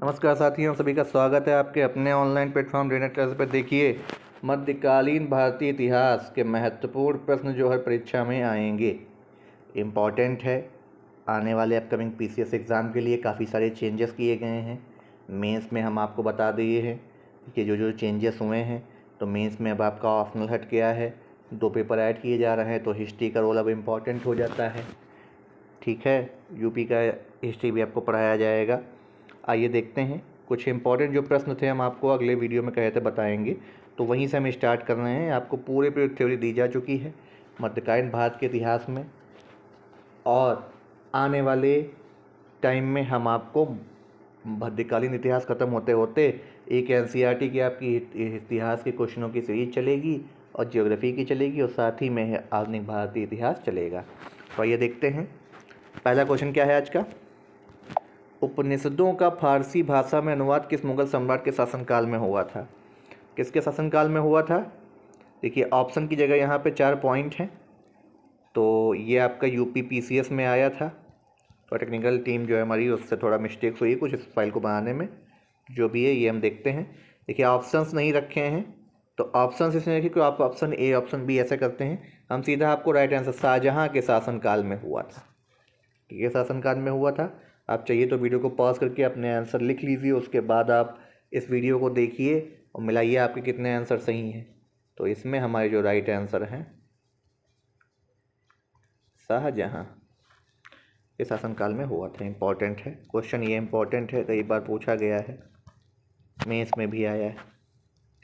नमस्कार साथियों, सभी का स्वागत है आपके अपने ऑनलाइन प्लेटफॉर्म डीनेट क्लासेस पर। देखिए, मध्यकालीन भारतीय इतिहास के महत्वपूर्ण प्रश्न जो हर परीक्षा में आएंगे, इम्पॉर्टेंट है। आने वाले अपकमिंग पीसीएस एग्ज़ाम के लिए काफ़ी सारे चेंजेस किए गए हैं। मेंस में हम आपको बता दिए हैं कि जो जो चेंजेस हुए हैं, तो मेंस में अब आपका ऑप्शनल हट गया है, 2 पेपर ऐड किए जा रहे हैं, तो हिस्ट्री का रोल अब इम्पॉर्टेंट हो जाता है। ठीक है, यूपी का हिस्ट्री भी आपको पढ़ाया जाएगा। आइए देखते हैं कुछ इंपॉर्टेंट जो प्रश्न थे, हम आपको अगले वीडियो में कहे थे बताएंगे, तो वहीं से हम स्टार्ट कर रहे हैं। आपको पूरे थ्योरी दी जा चुकी है मध्यकालीन भारत के इतिहास में, और आने वाले टाइम में हम आपको मध्यकालीन इतिहास ख़त्म होते होते एक एनसीईआरटी की आपकी इतिहास के क्वेश्चनों की सीरीज चलेगी, और ज्योग्राफी की चलेगी, और साथ ही में आधुनिक भारतीय इतिहास चलेगा। तो आइए देखते हैं पहला क्वेश्चन क्या है आज का। उपनिषदों का फारसी भाषा में अनुवाद किस मुगल सम्राट के शासनकाल में हुआ था? किसके शासनकाल में हुआ था? देखिए, ऑप्शन की जगह यहाँ पे 4 पॉइंट हैं। तो ये आपका यूपी पीसीएस में आया था, तो टेक्निकल टीम जो है हमारी, उससे थोड़ा मिस्टेक्स हुई कुछ इस फाइल को बनाने में। जो भी है ये हम देखते हैं। देखिए, ऑप्शंस नहीं रखे हैं, तो ऑप्शंस इसलिए रखिए कि आप ऑप्शन ए ऑप्शन बी ऐसे करते हैं। हम सीधा आपको राइट आंसर शाहजहाँ के शासनकाल में हुआ था। ये शासनकाल में हुआ था। आप चाहिए तो वीडियो को पॉज करके अपने आंसर लिख लीजिए, उसके बाद आप इस वीडियो को देखिए और मिलाइए आपके कितने आंसर सही हैं। तो इसमें हमारे जो राइट आंसर हैं, शाहजहाँ के शासनकाल में हुआ था। इम्पॉर्टेंट है क्वेश्चन, ये इम्पॉर्टेंट है, कई बार पूछा गया है, मेंस में भी आया है।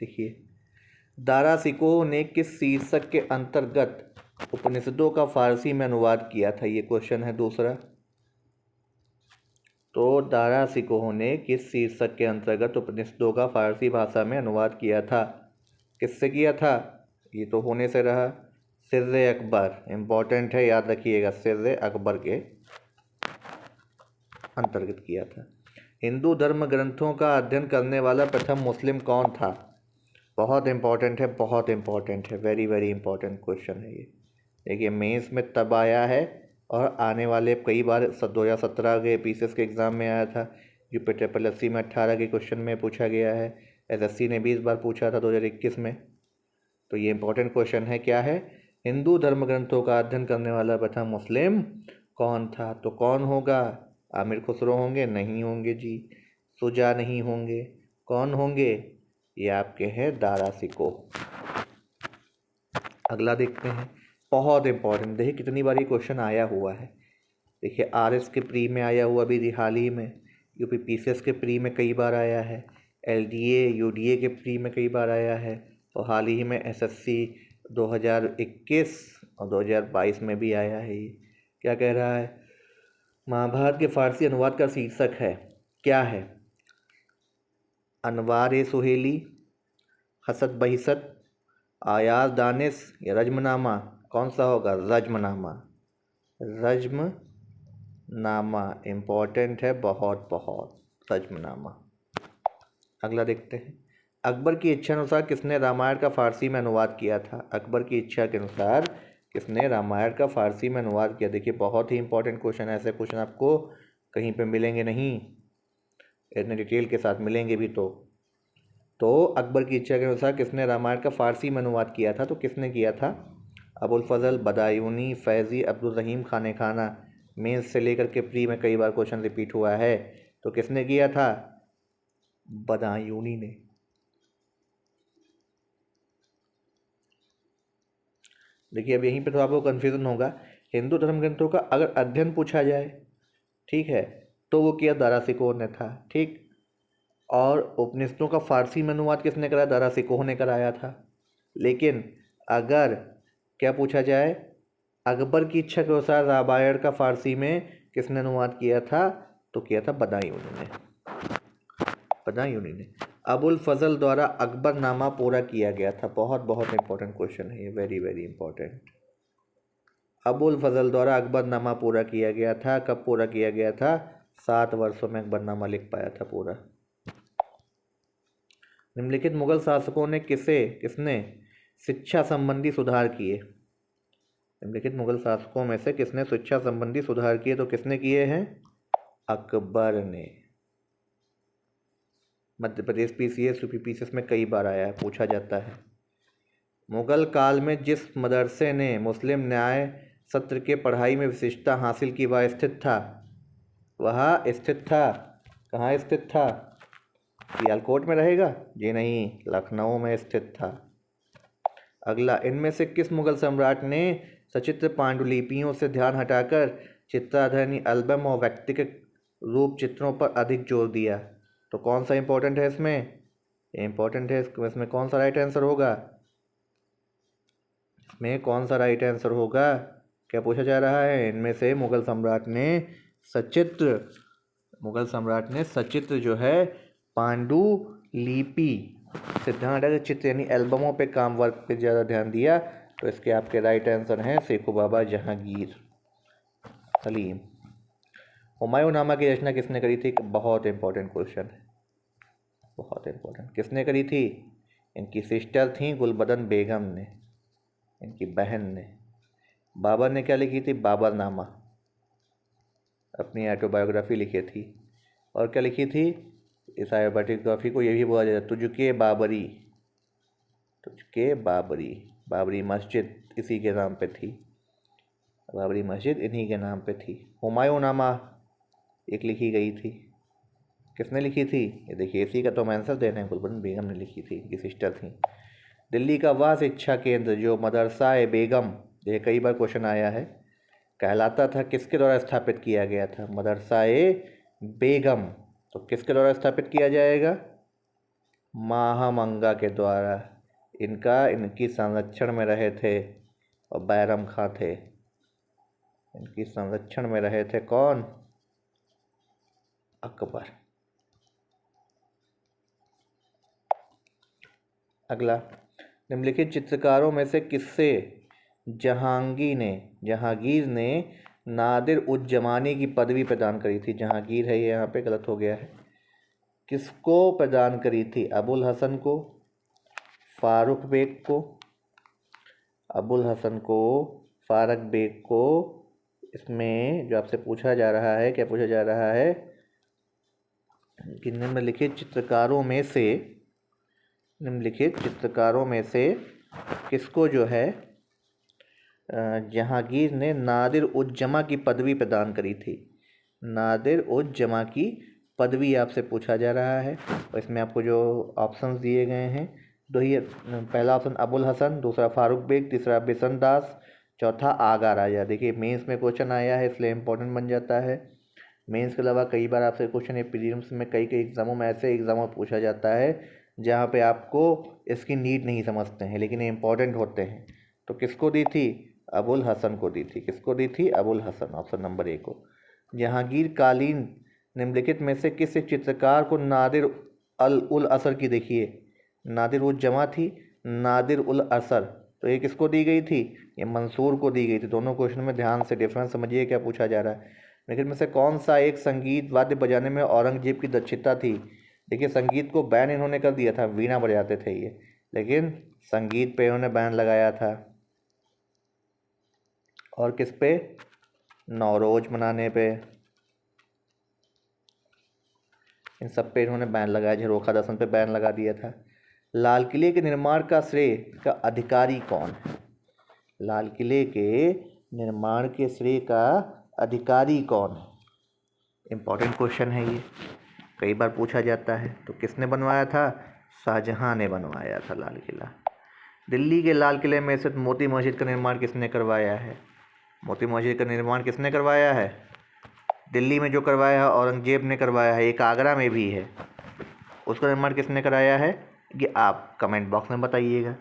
देखिए, दारा शिकोह ने किस शीर्षक के अंतर्गत उपनिषदों का फारसी में अनुवाद किया था? ये क्वेश्चन है दूसरा। तो दारा शिकोह ने किस शीर्षक के अंतर्गत उपनिषदों का फारसी भाषा में अनुवाद किया था? किससे किया था? ये तो होने से रहा, सिर्रे अकबर। इम्पॉर्टेंट है, याद रखिएगा, सिर्रे अकबर के अंतर्गत किया था। हिंदू धर्म ग्रंथों का अध्ययन करने वाला प्रथम मुस्लिम कौन था? बहुत इम्पॉर्टेंट है, बहुत इम्पॉर्टेंट है, वेरी वेरी इम्पॉर्टेंट क्वेश्चन है ये। देखिए, मेंस में तब आया है और आने वाले कई बार 2017 के पीसीएस के एग्ज़ाम में आया था। यूपी ट्रिपल एससी में 18 के क्वेश्चन में पूछा गया है। एसएससी ने 20 बार पूछा था 2021 में। तो ये इंपॉर्टेंट क्वेश्चन है। क्या है? हिंदू धर्म ग्रंथों का अध्ययन करने वाला प्रथम मुस्लिम कौन था? तो कौन होगा? आमिर खुसरो होंगे? नहीं होंगे जी। शुजा नहीं होंगे। कौन होंगे? ये आपके हैं दारा शिकोह। अगला देखते हैं, बहुत इंपॉर्टेंट। देखिए कितनी बार ये क्वेश्चन आया हुआ है। देखिए, आरएस के प्री में आया हुआ भी हाल ही में, यूपी पीसीएस के प्री में कई बार आया है, एलडीए यूडीए के प्री में कई बार आया है, और हाल ही में एसएससी 2021 और 2022 में भी आया है। ये क्या कह रहा है? महाभारत के फारसी अनुवाद का शीर्षक है, क्या है? अनवार ए सुहेली, हसत बहिसत, आयाज दानिश, या रज्मनामा? कौन सा होगा? रज्मनामा। रज्मनामा इम्पॉर्टेंट है, बहुत बहुत, रज्मनामा। अगला देखते हैं, अकबर की इच्छा अनुसार किसने रामायण का फारसी में अनुवाद किया था? अकबर की इच्छा के अनुसार किसने रामायण का फारसी में अनुवाद किया? देखिए, बहुत ही इंपॉर्टेंट क्वेश्चन है। ऐसे क्वेश्चन आपको कहीं पे मिलेंगे नहीं, इतने डिटेल के साथ मिलेंगे भी तो अकबर की इच्छा के अनुसार किसने रामायण का फारसी में अनुवाद किया था? तो किसने किया था? अबुल फजल, बदायूनी, फैज़ी, अब्दुल रहीम खाने खाना। मेंस से लेकर के प्री में कई बार क्वेश्चन रिपीट हुआ है, तो किसने किया था? बदायूनी ने। देखिए, अब यहीं पे तो आपको कन्फ्यूज़न होगा। हिंदू धर्म ग्रंथों का अगर अध्ययन पूछा जाए, ठीक है, तो वो किया दारा शिकोह ने था, ठीक। और उपनिषदों का फारसी में अनुवाद किसने कराया? दारा शिकोह ने कराया था। लेकिन अगर क्या पूछा जाए, अकबर की इच्छा के अनुसार रामायण का फारसी में किसने अनुवाद किया था? तो किया था बदायूनी ने। बदायूनी ने। अबुल फजल द्वारा अकबरनामा पूरा किया गया था। बहुत बहुत इंपॉर्टेंट क्वेश्चन है ये, वेरी वेरी इंपॉर्टेंट। अबुल फजल द्वारा अकबरनामा पूरा किया गया था। कब पूरा किया गया था? 7 वर्षों में अकबरनामा लिख पाया था पूरा। निम्नलिखित मुगल शासकों ने किसने शिक्षा संबंधी सुधार किए? निम्नलिखित मुगल शासकों में से किसने शिक्षा संबंधी सुधार किए? तो किसने किए हैं? अकबर ने। Madhya Pradesh PCS UP PCS में कई बार आया है, पूछा जाता है। मुगल काल में जिस मदरसे ने मुस्लिम न्याय सत्र के पढ़ाई में विशिष्टता हासिल की वह स्थित था, कहाँ स्थित था? सियालकोट में रहेगा जी? नहीं, लखनऊ में स्थित था। अगला, इनमें से किस मुगल सम्राट ने सचित्र पांडुलिपियों से ध्यान हटाकर चित्राधारणी एल्बम और व्यक्तिगत रूप चित्रों पर अधिक जोर दिया? तो कौन सा इंपॉर्टेंट है इसमें? इंपॉर्टेंट है इसमें कौन सा राइट आंसर होगा? इसमें कौन सा राइट आंसर होगा? क्या पूछा जा रहा है? इनमें से मुगल सम्राट ने सचित्र जो है पांडुलिपि से ध्यान हटाकर चित्र यानी एल्बमों पे काम वर्क पे ज़्यादा ध्यान दिया। तो इसके आपके राइट आंसर हैं शेखू बाबा जहांगीर सलीम। हुमायूंनामा की रचना किसने करी थी? बहुत इंपॉर्टेंट क्वेश्चन है, बहुत इंपॉर्टेंट। किसने करी थी? इनकी सिस्टर थी गुलबदन बेगम ने, इनकी बहन ने। बाबर ने क्या लिखी थी? बाबरनामा, अपनी ऑटोबायोग्राफी लिखी थी। और क्या लिखी थी? इस ऑटोबायोग्राफी को ये भी बोला जाता है तुझके बाबरी। बाबरी मस्जिद इसी के नाम पे थी, बाबरी मस्जिद इन्हीं के नाम पे थी। हुमायूंनामा एक लिखी गई थी, किसने लिखी थी? ये देखिए, इसी का तो हम आंसर दे रहे हैं, गुलबदन बेगम ने लिखी थी, इनकी सिस्टर थी। दिल्ली का वह शिक्षा केंद्र जो मदरसा ए बेगम, ये कई बार क्वेश्चन आया है, कहलाता था, किसके द्वारा स्थापित किया गया था? मदरसा ए बेगम। तो किसके द्वारा स्थापित किया जाएगा? महामंगा के द्वारा। इनकी संरक्षण में रहे थे और बैरम खां थे। इनकी संरक्षण में रहे थे कौन? अकबर। अगला, निम्नलिखित चित्रकारों में से किससे जहांगीर ने नादिर उज जमानी की पदवी प्रदान करी थी? जहांगीर है, ये यहाँ पे गलत हो गया है। किसको प्रदान करी थी? अबुल हसन को, फारूक बेग को, अबुल हसन को, फारूक बेग को। इसमें जो आपसे पूछा जा रहा है, क्या पूछा जा रहा है कि निम्नलिखित चित्रकारों में से किसको जो है जहांगीर ने नादिर उज जमा की पदवी प्रदान करी थी? नादिर उज जमा की पदवी आपसे पूछा जा रहा है। और इसमें आपको जो ऑप्शंस दिए गए हैं, दो ही। पहला ऑप्शन अबुल हसन, दूसरा फारूक बेग, तीसरा बिशन दास, चौथा आगा राजा। देखिए, मेंस में क्वेश्चन आया है इसलिए इंपॉर्टेंट बन जाता है। मेंस के अलावा कई बार आपसे क्वेश्चन ये प्रीलिम्स में कई एग्जामों में ऐसे एग्जामों में पूछा जाता है जहाँ पे आपको इसकी नीड नहीं समझते हैं, लेकिन ये इंपॉर्टेंट होते हैं। तो किसको दी थी? अबुल हसन को दी थी। किसको दी थी? Abul Hasan, option number A को। जहांगीर कालीन निम्नलिखित में से किस चित्रकार को नादिर उल असर की, देखिए नादिर उज जमा थी, नादिर उल असर, तो ये किसको दी गई थी? ये मंसूर को दी गई थी। दोनों क्वेश्चन में ध्यान से डिफरेंस समझिए क्या पूछा जा रहा है। लेकिन में से कौन सा एक संगीत वाद्य बजाने में औरंगजेब की दक्षता थी? देखिए, संगीत को बैन इन्होंने कर दिया था, वीणा बजाते थे ये, लेकिन संगीत पे इन्होंने बैन लगाया था। और किस पे? नौरोज मनाने पे, इन सब पे इन्होंने बैन लगाया। झरोखा दर्शन पे बैन लगा दिया था। लाल किले के निर्माण का श्रेय का अधिकारी कौन है? लाल किले के निर्माण के श्रेय का अधिकारी कौन है? इंपॉर्टेंट क्वेश्चन है ये, कई बार पूछा जाता है। तो किसने बनवाया था? शाहजहां ने बनवाया था लाल किला। दिल्ली के लाल किले में स्थित मोती मस्जिद का निर्माण किसने करवाया है? मोती मस्जिद का निर्माण किसने करवाया है? दिल्ली में जो करवाया है औरंगजेब ने करवाया है, एक आगरा में भी है, उसका निर्माण किसने कराया है? ये आप कमेंट बॉक्स में बताइएगा।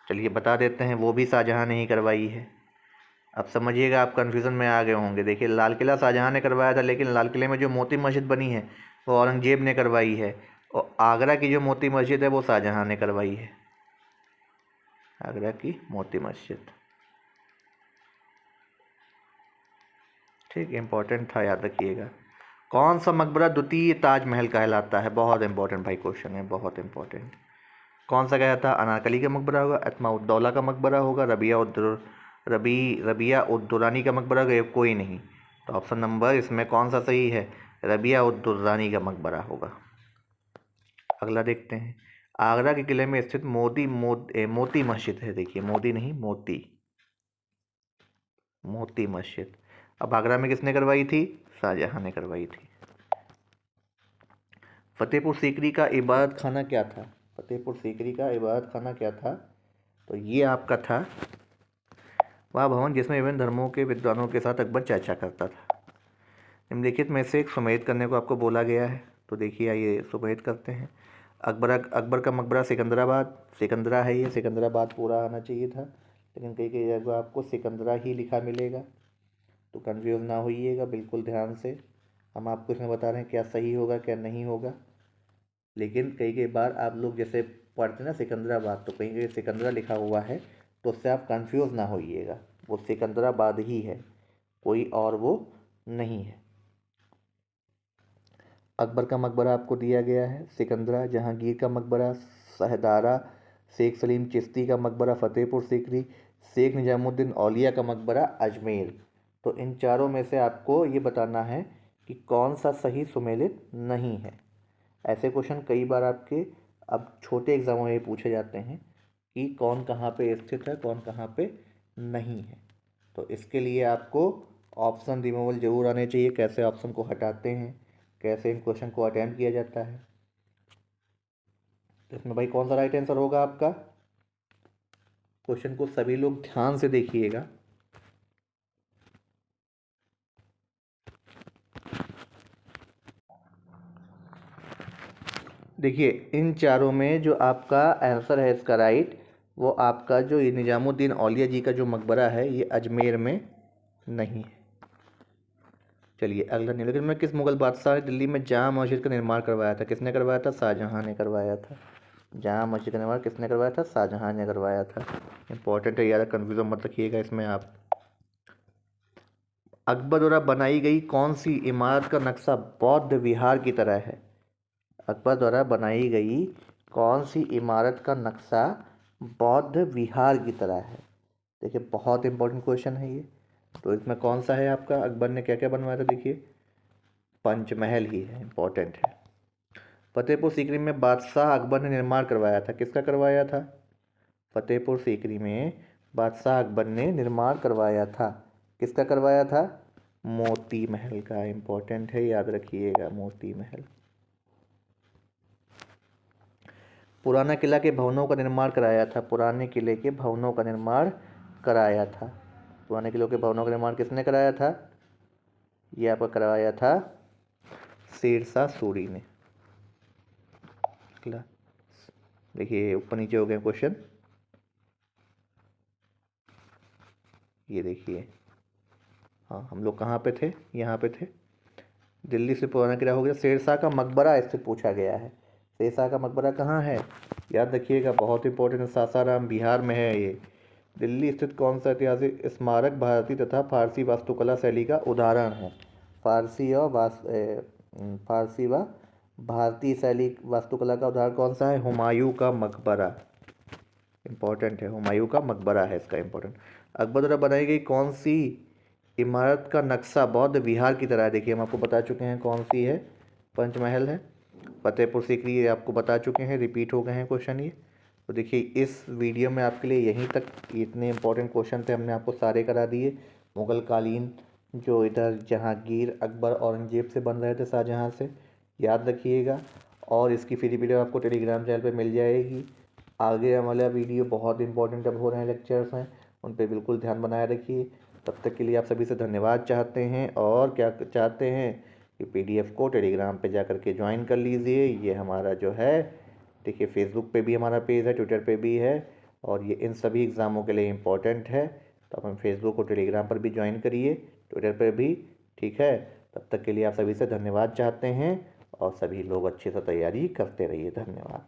चलिए बता देते हैं, वो भी शाहजहां ने ही करवाई है। अब समझिएगा, आप कन्फ्यूज़न में आ गए होंगे। देखिए, लाल किला शाहजहां ने करवाया था, लेकिन लाल किले में जो मोती मस्जिद बनी है वो औरंगजेब ने करवाई है, और आगरा की जो मोती मस्जिद है वो शाहजहां ने करवाई है। आगरा की मोती मस्जिद, ठीक, इंपॉर्टेंट था, याद रखिएगा। कौन सा मकबरा द्वितीय ताजमहल कहलाता है? बहुत इंपॉर्टेंट भाई क्वेश्चन है, बहुत इंपॉर्टेंट। कौन सा कहता है? अनारकली का मकबरा होगा, अत्माउद्दौला का मकबरा होगा, रबिया उद्दुरानी का मकबरा होगा, कोई नहीं। तो ऑप्शन नंबर इसमें कौन सा सही है? रबिया उद्दुरानी का मकबरा होगा। अगला देखते हैं, आगरा के किले में स्थित मोती मस्जिद है। देखिए मोदी नहीं, मोती मस्जिद अब आगरा में किसने करवाई थी? शाहजहां ने करवाई थी। फतेहपुर सीकरी का इबादत खाना क्या था? फतेहपुर सीकरी का इबादत खाना क्या था? तो ये आपका था वह भवन जिसमें विभिन्न धर्मों के विद्वानों के साथ अकबर चर्चा करता था। निम्नलिखित में से एक सुमेध करने को आपको बोला गया है, तो देखिए आइए सुमेध करते हैं। अकबर का मकबरा सिकंदराबाद, सिकंदरा है ये, सिकंदराबाद पूरा आना चाहिए था, लेकिन कई कई जगह आपको सिकंदरा ही लिखा मिलेगा, तो कन्फ्यूज ना होइएगा, बिल्कुल ध्यान से हम आपको इसमें बता रहे हैं क्या सही होगा क्या नहीं होगा। लेकिन कई कई बार आप लोग जैसे पढ़ते ना सिकंदराबाद, तो कहीं कहीं सिकंदरा लिखा हुआ है, तो उससे आप कंफ्यूज ना होइएगा, वो सिकंदराबाद ही है, कोई और वो नहीं है। अकबर का मकबरा आपको दिया गया है सिकंदरा, जहांगीर का मकबरा शहदारा, शेख सलीम चिश्ती का मकबरा फतेहपुर सीकरी, शेख निजामुद्दीन औलिया का मकबरा अजमेर। तो इन चारों में से आपको ये बताना है कि कौन सा सही सुमेलित नहीं है। ऐसे क्वेश्चन कई बार आपके अब छोटे एग्जामों में पूछे जाते हैं कि कौन कहाँ पे स्थित है, कौन कहाँ पे नहीं है। तो इसके लिए आपको ऑप्शन रिमूवल जरूर आने चाहिए, कैसे ऑप्शन को हटाते हैं, कैसे इन क्वेश्चन को अटेम्प्ट किया जाता है। तो इसमें भाई कौन सा राइट आंसर होगा आपका? क्वेश्चन को सभी लोग ध्यान से देखिएगा। देखिए इन चारों में जो आपका आंसर है इसका राइट, वो आपका जो ये निजामुद्दीन औलिया जी का जो मकबरा है ये अजमेर में नहीं है। चलिए अगला निम्नलिखित में किस मुगल बादशाह ने दिल्ली में जामा मस्जिद का निर्माण करवाया था? किसने करवाया था? शाहजहां ने करवाया था। जामा मस्जिद का निर्माण किसने करवाया था? शाहजहां ने करवाया था। इंपॉर्टेंट है, ज़्यादा कन्फ्यूजन मत रखिएगा इसमें आप। अकबर द्वारा बनाई गई कौन सी इमारत का नक्शा बौद्ध विहार की तरह है? अकबर द्वारा बनाई गई कौन सी इमारत का नक्शा बौद्ध विहार की तरह है? देखिए बहुत इंपॉर्टेंट क्वेश्चन है ये। तो इसमें कौन सा है आपका? अकबर ने क्या क्या बनवाया था? देखिए पंचमहल ही है, इंपॉर्टेंट है। फतेहपुर सीकरी में बादशाह अकबर ने निर्माण करवाया था, किसका करवाया था? फतेहपुर सीकरी में बादशाह अकबर ने निर्माण करवाया था, किसका करवाया था? मोती महल का। इंपॉर्टेंट है, याद रखिएगा, मोती महल। पुराना किला के भवनों का निर्माण कराया था, पुराने किले के भवनों का निर्माण कराया था। पुराने किलों के भवनों का निर्माण किसने कराया था? ये आपका करवाया था शेरशाह सूरी ने। देखिए ऊपर नीचे हो गए क्वेश्चन, ये देखिए। हाँ हम लोग कहाँ पे थे? यहाँ पे थे। दिल्ली से पुराना किला हो गया। शेरशाह का मकबरा स्थित पूछा गया है, शेरशाह का मकबरा कहाँ है? याद रखिएगा, बहुत इंपॉर्टेंट है, सासाराम बिहार में है ये। दिल्ली स्थित कौन सा ऐतिहासिक स्मारक भारतीय तथा फारसी वास्तुकला शैली का उदाहरण है? फारसी व भारतीय शैली वास्तुकला का उदाहरण कौन सा है? हुमायूं का मकबरा। इंपॉर्टेंट है, हुमायूं का मकबरा है इसका इंपॉर्टेंट। अकबर द्वारा बनाई गई कौन सी इमारत का नक्शा बौद्ध विहार की तरह है? देखिए हम आपको बता चुके हैं कौन सी है, पंचमहल है। फतेहपुर सीकरी ये आपको बता चुके हैं, रिपीट हो गए हैं क्वेश्चन ये। तो देखिए इस वीडियो में आपके लिए यहीं तक इतने इंपॉर्टेंट क्वेश्चन थे, हमने आपको सारे करा दिए। मुग़ल कालीन जो इधर जहांगीर अकबर औरंगजेब से बन रहे थे, शाहजहां से, याद रखिएगा। और इसकी फ्री वीडियो आपको टेलीग्राम चैनल पर मिल जाएगी। आगे वाला वीडियो बहुत इंपॉर्टेंट अब हो रहे हैं, लेक्चर्स हैं, उन पर बिल्कुल ध्यान बनाए रखिए। तब तक के लिए आप सभी से धन्यवाद चाहते हैं, और क्या चाहते हैं कि PDF को टेलीग्राम पे जा कर के ज्वाइन कर लीजिए। ये हमारा जो है, देखिए फेसबुक पे भी हमारा पेज है, ट्विटर पे भी है, और ये इन सभी एग्ज़ामों के लिए इम्पोर्टेंट है। तो अपन फेसबुक और टेलीग्राम पर भी ज्वाइन करिए, ट्विटर पर भी, ठीक है। तब तक के लिए आप सभी से धन्यवाद चाहते हैं, और सभी लोग अच्छे से तैयारी करते रहिए। धन्यवाद।